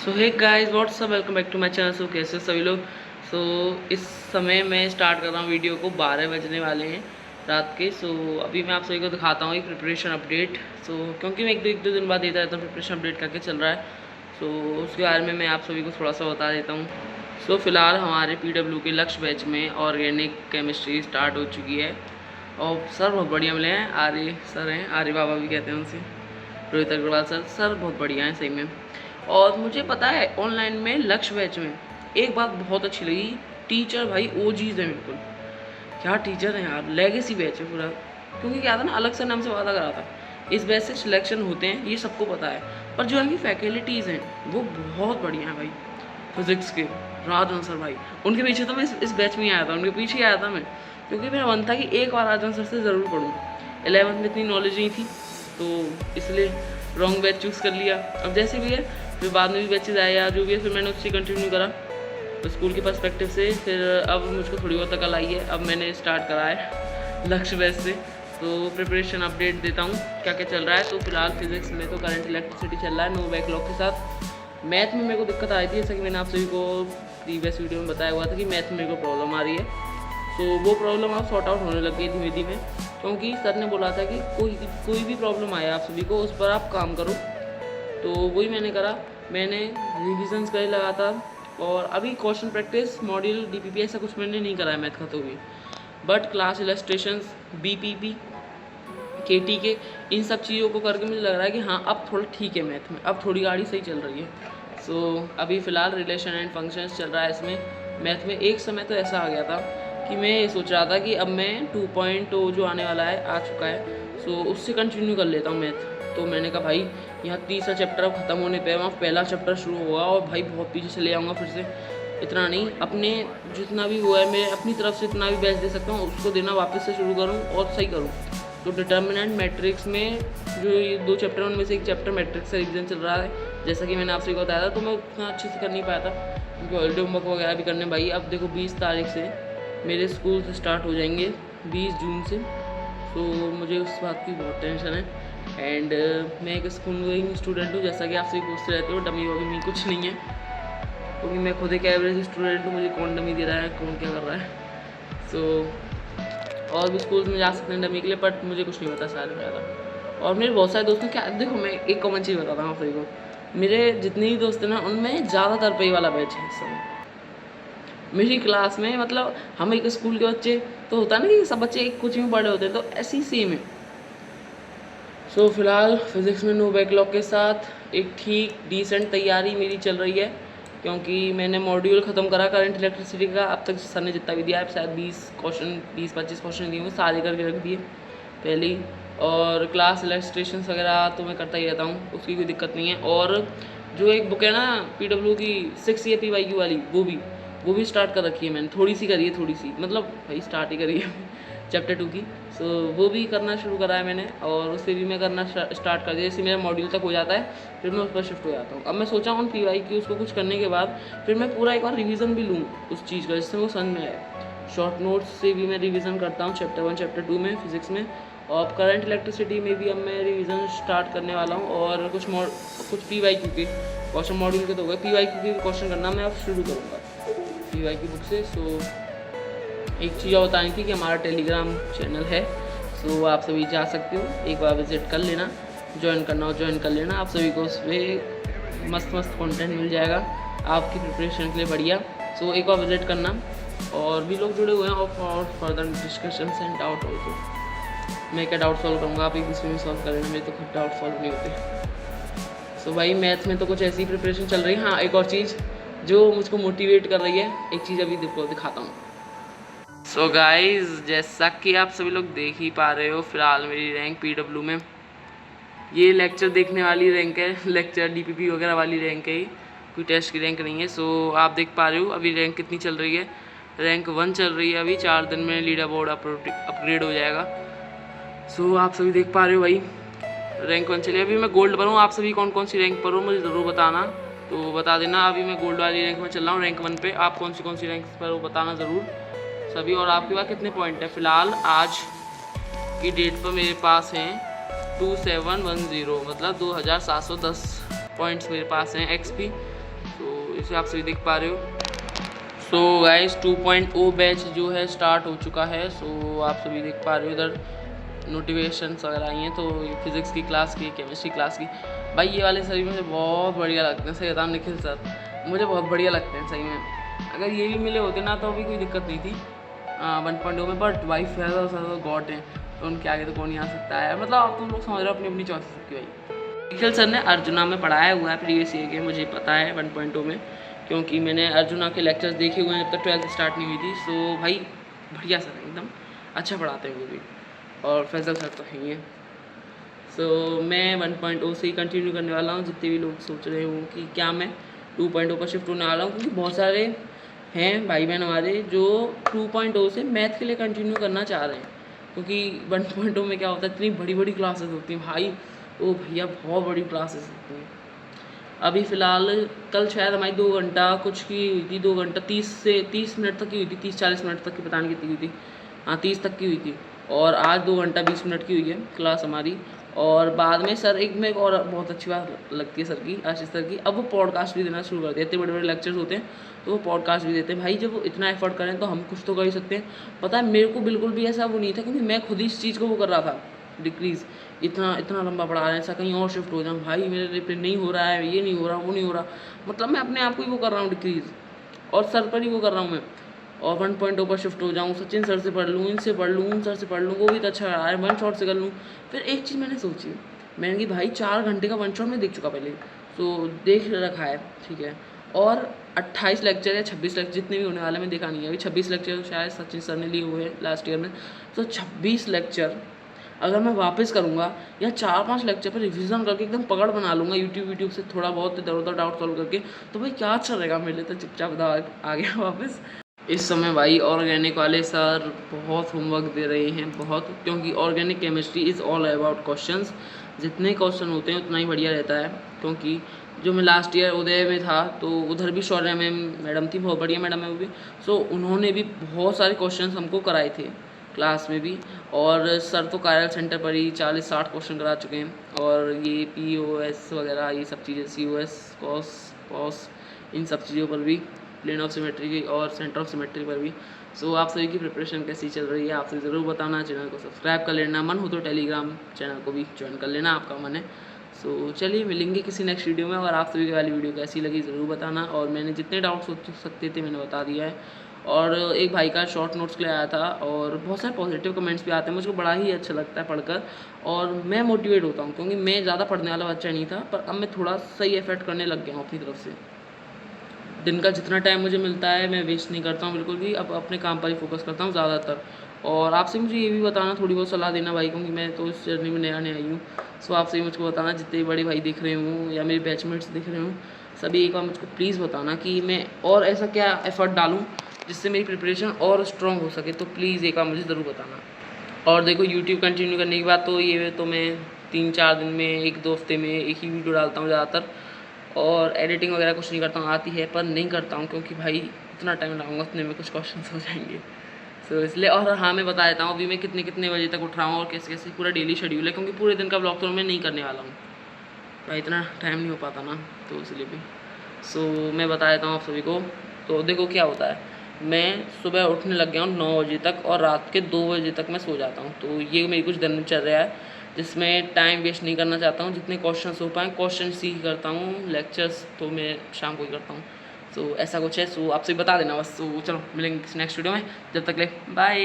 So hey guys what's up, welcome back to my channel. So कैसे सभी लोग। इस समय मैं स्टार्ट कर रहा हूँ वीडियो को, 12 बजने वाले हैं रात के। अभी मैं आप सभी को दिखाता हूँ एक प्रिपरेशन अपडेट। क्योंकि मैं एक दो दिन बाद देता रहता हूँ प्रिपरेशन अपडेट करके चल रहा है। उसके बारे में मैं आप सभी को थोड़ा सा बता देता हूँ। फिलहाल हमारे PW के लक्ष्य बैच में ऑर्गेनिक केमिस्ट्री स्टार्ट हो चुकी है और सर बहुत बढ़िया मिले हैं। आर्य सर हैं, आर्य बाबा भी कहते हैं उनसे, रोहित अग्रवाल सर बहुत बढ़िया हैं सही में। और मुझे पता है ऑनलाइन में लक्ष्य बैच में एक बात बहुत अच्छी लगी, टीचर भाई ओजीज हैं बिल्कुल। क्या टीचर हैं यार, लेगेसी बैच है पूरा। क्योंकि क्या था ना, अलग से नाम से वादा करा था। इस बैच से सिलेक्शन होते हैं ये सबको पता है, पर जो इनकी फैकल्टीज़ हैं वो बहुत बढ़िया हैं भाई। फिजिक्स के राजन सर भाई, उनके पीछे तो मैं इस बैच में ही आया था, उनके पीछे ही आया था मैं। क्योंकि मेरा मन था कि एक बार राजन सर से ज़रूर पढ़ूँ। 11th में इतनी नॉलेज नहीं थी तो इसलिए रॉन्ग बैच चूज़ कर लिया। अब जैसे भी है, फिर बाद में भी बैचेज आए या जो भी है, फिर मैंने उससे कंटिन्यू करा तो स्कूल के पर्सपेक्टिव से। फिर अब मुझको थोड़ी बहुत अकल आई है, अब मैंने स्टार्ट करा है लक्ष्य बैच से। प्रिपरेशन अपडेट देता हूँ क्या क्या चल रहा है। फिलहाल फिजिक्स में तो करंट इलेक्ट्रिसिटी चल रहा है नो बैकलॉग के साथ। मैथ में मेरे को दिक्कत आई थी, जैसा कि मैंने आप सभी को प्रीवियस वीडियो में बताया हुआ था कि मैथ में मेरे को प्रॉब्लम आ रही है। वो प्रॉब्लम अब सॉर्ट आउट होने लग गई धीमे धीमे। क्योंकि सर ने बोला था कि कोई भी प्रॉब्लम आए आप सभी को उस पर आप काम करो, तो वही मैंने करा। मैंने रिविजन्स करे लगातार और अभी क्वेश्चन प्रैक्टिस मॉड्यूल DPP ऐसा कुछ मैंने नहीं करा है मैथ का तो भी, but class illustrations BPP KT के इन सब चीज़ों को करके मुझे लग रहा है कि हाँ अब थोड़ा ठीक है मैथ में, अब थोड़ी गाड़ी सही चल रही है। अभी फ़िलहाल रिलेशन एंड फंक्शंस चल रहा है इसमें मैथ में। एक समय तो ऐसा आ गया था कि मैं ये सोच रहा था कि अब मैं 2.0 जो आने वाला है, आ चुका है, उससे कंटिन्यू कर लेता हूँ मैथ। तो मैंने कहा भाई यहाँ तीसरा चैप्टर अब ख़त्म होने पे, वहाँ पहला चैप्टर शुरू होगा और भाई बहुत पीछे से ले आऊँगा फिर से। इतना नहीं, अपने जितना भी हुआ है मैं अपनी तरफ से इतना भी बेस्ट दे सकता हूँ, उसको देना वापस से शुरू करूँ और सही करूँ। तो डिटर्मिनेंट मैट्रिक्स में जो ये 2 चैप्टर उनमें से एक चैप्टर मैट्रिक्स से रिविजन चल रहा है, जैसा कि मैंने आपसे बताया था। तो मैं उतना अच्छे से कर नहीं पाया था क्योंकि हॉलीडे होमवर्क वगैरह भी करने भाई। अब देखो 20 तारीख से मेरे स्कूल से स्टार्ट हो जाएंगे, 20 जून से। मुझे उस बात की बहुत टेंशन है। एंड मैं एक स्कूल गोइंग स्टूडेंट हूँ, जैसा कि आप सभी पूछते रहते हो। डमी वमी कुछ नहीं है, क्योंकि मैं खुद एक एवरेज स्टूडेंट हूँ। मुझे कौन डमी दे रहा है, कौन क्या कर रहा है। और भी स्कूल्स में जा सकते हैं डमी के लिए, बट मुझे कुछ नहीं पता सारे ज़्यादा। और मेरे बहुत सारे दोस्त हैं, क्या देखो मैं एक कॉमन चीज़ बताता हूँ आप सभी को। मेरे जितने भी दोस्त हैं ना, उनमें ज़्यादातर पे वाला बैच है इस समय मेरी क्लास में। मतलब हम एक स्कूल के बच्चे तो होता है ना कि सब बच्चे एक कोचिंग में पढ़े होते हैं, तो ऐसी ही सेम है। फिलहाल फिज़िक्स में नो बैकलॉग के साथ एक ठीक डिसेंट तैयारी मेरी चल रही है, क्योंकि मैंने मॉड्यूल ख़त्म करा करंट इलेक्ट्रिसिटी का। अब तक सर ने जितना भी दिया है, शायद 20-25 क्वेश्चन दिए होंगे, सारे करके रख दिए पहले ही। और क्लास इलस्ट्रेशंस वगैरह तो मैं करता ही रहता हूँ, उसकी कोई दिक्कत नहीं है। और जो एक बुक है ना PW की 6 year PYQ वाली, वो भी स्टार्ट कर रखी है मैंने। थोड़ी सी करी है, थोड़ी सी मतलब भाई स्टार्ट ही करी है चैप्टर 2 की। वो भी करना शुरू करा है मैंने, और उससे भी मैं करना स्टार्ट कर दिया। जैसे मेरा मॉड्यूल तक हो जाता है फिर मैं उस पर शिफ्ट हो जाता हूँ। अब मैं सोचा हूँ PYQ उसको कुछ करने के बाद फिर मैं पूरा एक बार रिवीजन भी लूँ उस चीज़ का, जिससे वो समझ में आए। शॉर्ट नोट्स से भी मैं रिवीजन करता हूँ चैप्टर 1 चैप्टर 2 में फिजिक्स में। और करंट इलेक्ट्रिसिटी में भी अब मैं रिवीजन स्टार्ट करने वाला हूँ। और कुछ PYQ के क्वेश्चन, मॉड्यूल के तो गए, PYQ के क्वेश्चन करना मैं अब शुरू करूँगा PYQ बुक से। एक चीज़ और बतानी थी कि हमारा टेलीग्राम चैनल है, आप सभी जा सकते हो, एक बार विज़िट कर लेना। ज्वाइन करना हो ज्वाइन कर लेना, आप सभी को उस पर मस्त कंटेंट मिल जाएगा आपकी प्रिपरेशन के लिए बढ़िया। एक बार विज़िट करना। और भी लोग जुड़े हुए हैं और further discussion and doubt also. मैं क्या डाउट सॉल्व करूँगा, आप एक दूसरे में सॉल्व कर लेना, मेरे तो खुद डाउट सॉल्व नहीं होते। भाई मैथ में तो कुछ ऐसी प्रिपरेशन चल रही है। हाँ, एक और चीज़ जो मुझको मोटिवेट कर रही है, एक चीज़ अभी दिखाता हूँ। गाइस, जैसा कि आप सभी लोग देख ही पा रहे हो, फिलहाल मेरी रैंक PW में ये लेक्चर देखने वाली रैंक है, लेक्चर DPP वगैरह वाली रैंक है, कोई टेस्ट की रैंक नहीं है। आप देख पा रहे हो अभी रैंक कितनी चल रही है, रैंक 1 चल रही है अभी। 4 दिन में लीडर बोर्ड अपग्रेड हो जाएगा। आप सभी देख पा रहे हो भाई रैंक 1 चलिए। अभी मैं गोल्ड पर हूँ, आप सभी कौन सी रैंक पर हो मुझे ज़रूर बताना, तो बता देना। अभी मैं गोल्ड वाली रैंक में चल रहा हूँ, रैंक 1 पे। आप कौन सी रैंक पर हो बताना ज़रूर सभी। और आपके पास कितने पॉइंट है? फ़िलहाल आज की डेट पर मेरे पास हैं 2710, मतलब 2710 पॉइंट्स मेरे पास हैं XP। जैसे आप सभी देख पा रहे हो। सो गाइस 2.0 बैच जो है स्टार्ट हो चुका है। सो आप सभी देख पा रहे हो इधर नोटिफिकेशंस वगैरह आई हैं। तो ये फिज़िक्स की क्लास की, केमिस्ट्री क्लास की, भाई ये वाले सभी मुझे बहुत बढ़िया लगते हैं। सही बताऊँ निखिल सर, मुझे बहुत बढ़िया लगते हैं सही में। अगर ये भी मिले होते ना तो भी कोई दिक्कत नहीं थी 1.0 में, बट भाई फैज़ल सर तो गॉड हैं, तो उनके आगे तो कौन नहीं आ सकता है। मतलब आप तुम लोग समझ रहे हो, अपनी अपनी चॉइस की भाई। निखिल सर ने अर्जुना में पढ़ाया हुआ है प्रीवियस ईयर के, मुझे पता है 1.0 में, क्योंकि मैंने अर्जुना के लेक्चर्स देखे हुए हैं जब तक 12th स्टार्ट नहीं हुई थी। सो भाई बढ़िया सर एकदम अच्छा पढ़ाते हैं वो भी, और फैज़ल सर तो है ही हैं। सो मैं 1.0 से ही कंटिन्यू करने वाला हूँ। जितने भी लोग सोच रहे हो कि क्या मैं 2.0 पर शिफ्ट होने वाला हूँ, क्योंकि बहुत सारे हैं भाई बहन हमारे जो 2.0 से मैथ के लिए कंटिन्यू करना चाह रहे हैं, क्योंकि 1.0 में क्या होता है, इतनी बड़ी बड़ी क्लासेस होती हैं भाई, ओ भैया बहुत बड़ी क्लासेस होती हैं। अभी फ़िलहाल कल शायद हमारी 2 घंटा कुछ की हुई थी, 2 घंटा 30 मिनट तक की हुई थी, 30-40 मिनट तक की, पता नहीं कितनी हुई थी, हाँ 30 तक की हुई थी। और आज 2 घंटा 20 मिनट की हुई है क्लास हमारी। और बाद में सर एक में और बहुत अच्छी बात लगती है सर की, आशीष सर की, अब वो पॉडकास्ट भी देना शुरू कर दिया। इतने बड़े बड़े लेक्चर्स होते हैं तो वो पॉडकास्ट भी देते हैं। भाई जब वो इतना एफर्ट करें तो हम कुछ तो कर ही सकते हैं। पता है मेरे को बिल्कुल भी ऐसा वो नहीं था, क्योंकि मैं खुद ही इस चीज़ को वो कर रहा था डिक्रीज़, इतना इतना लंबा पढ़ा रहे हैं, ऐसा कहीं और शिफ्ट हो जाऊँ भाई, मेरे पे नहीं हो रहा है, ये नहीं हो रहा, वो नहीं हो रहा, मतलब मैं अपने आप को ही वो कर रहा हूँ डिक्रीज़, और सर पर ही वो कर रहा हूँ मैं। और 1.0 पर शिफ्ट हो जाऊँ, सचिन सर से पढ़ लूँ, इनसे पढ़ लूँ, उन सर से पढ़ लूँ, वो भी तो अच्छा रहा है, वन शॉट से कर लूँ। फिर एक चीज़ मैंने सोची, मैंने कि भाई 4 घंटे का वन शॉट मैं देख चुका पहले, तो देख रखा है ठीक है, और 28 लेक्चर या 26 लेक्चर जितने भी होने वाले मैं देखा नहीं है। अभी 26 लेक्चर शायद सचिन सर ने लिए हुए हैं लास्ट ईयर में, तो 26 लेक्चर अगर मैं वापस करूँगा या 4-5 लेक्चर पर रिवीजन करके एकदम पकड़ बना लूँगा यूट्यूब से थोड़ा बहुत इधर उधर डाउट सॉल्व करके, तो भाई क्या अच्छा रहेगा मेरे लिए। तो चुपचाप आ गया वापस। इस समय भाई ऑर्गेनिक वाले सर बहुत होमवर्क दे रहे हैं, बहुत, क्योंकि organic chemistry is all about questions. जितने क्वेश्चन होते हैं उतना ही बढ़िया रहता है, क्योंकि जो मैं लास्ट ईयर उदय में था तो उधर भी शौर्य मैडम थी, बहुत बढ़िया मैडम है वो भी। सो उन्होंने भी बहुत सारे क्वेश्चंस हमको कराए थे क्लास में भी, और सर तो कार्यल सेंटर पर ही 40-60 क्वेश्चन करा चुके हैं। और ये POS वगैरह ये सब चीज़ें, COS कॉस इन सब चीज़ों पर भी, प्लेन ऑफ सिमेट्री की और सेंटर ऑफ सिमेट्री पर भी। सो आप सभी की प्रिपरेशन कैसी चल रही है, आप सभी ज़रूर बताना। चैनल को सब्सक्राइब कर लेना, मन हो तो टेलीग्राम चैनल को भी ज्वाइन कर लेना, आपका मन है। सो चलिए मिलेंगे किसी नेक्स्ट वीडियो में, और आप सभी की वाली वीडियो कैसी लगी ज़रूर बताना। और मैंने जितने डाउट्स हो सकते थे मैंने बता दिया है। और एक भाई का शॉर्ट नोट्स के लिए आया था, और बहुत सारे पॉजिटिव कमेंट्स भी आते हैं, मुझको बड़ा ही अच्छा लगता है पढ़कर, और मैं मोटिवेट होता हूँ, क्योंकि मैं ज़्यादा पढ़ने वाला बच्चा नहीं था, पर अब मैं थोड़ा सही एफर्ट करने लग गया हूँ अपनी तरफ से। दिन का जितना टाइम मुझे मिलता है मैं वेस्ट नहीं करता हूँ बिल्कुल भी, अब अपने काम पर ही फोकस करता हूँ ज़्यादातर। और आपसे मुझे ये भी बताना, थोड़ी बहुत सलाह देना भाई, क्योंकि मैं तो इस जर्नी में नया आई हूँ। सो आपसे ही मुझको बताना, जितने बड़े भाई दिख रहे हूँ या मेरे बैचमेट्स दिख रहे हूँ, सभी एक बार मुझको प्लीज़ बताना कि मैं और ऐसा क्या एफ़र्ट डालूँ जिससे मेरी प्रिपरेशन और स्ट्रॉन्ग हो सके। तो प्लीज़ एक बार मुझे ज़रूर बताना। और देखो यूट्यूब कंटिन्यू करने के बाद तो ये तो मैं 3-4 दिन में, 1-2 हफ्ते में एक ही वीडियो डालता हूँ ज़्यादातर, और एडिटिंग वगैरह कुछ नहीं करता हूँ, आती है पर नहीं करता हूँ, क्योंकि भाई इतना टाइम लगाऊंगा उतने में कुछ क्वेश्चन हो जाएंगे। सो इसलिए। और हाँ मैं बता देता हूँ अभी मैं कितने बजे तक उठ रहा हूँ और कैसे कैसे पूरा डेली शेड्यूल है, क्योंकि पूरे दिन का ब्लॉग तो मैं नहीं करने वाला हूँ, भाई इतना टाइम नहीं हो पाता ना, तो इसलिए भी। सो मैं बता देता हूँ आप सभी को। तो देखो क्या होता है, मैं सुबह उठने लग गया हूँ 9 बजे तक, और रात के 2 बजे तक मैं सो जाता हूँ। तो ये मेरी कुछ दिनचर्या है, जिसमें टाइम वेस्ट नहीं करना चाहता हूँ। जितने क्वेश्चंस हो पाएँ क्वेश्चन ही करता हूँ, लेक्चर्स तो मैं शाम को ही करता हूँ। सो ऐसा कुछ है। सो आपसे बता देना बस। सो चलो मिलेंगे किसी नेक्स्ट वीडियो में, जब तक ले बाय।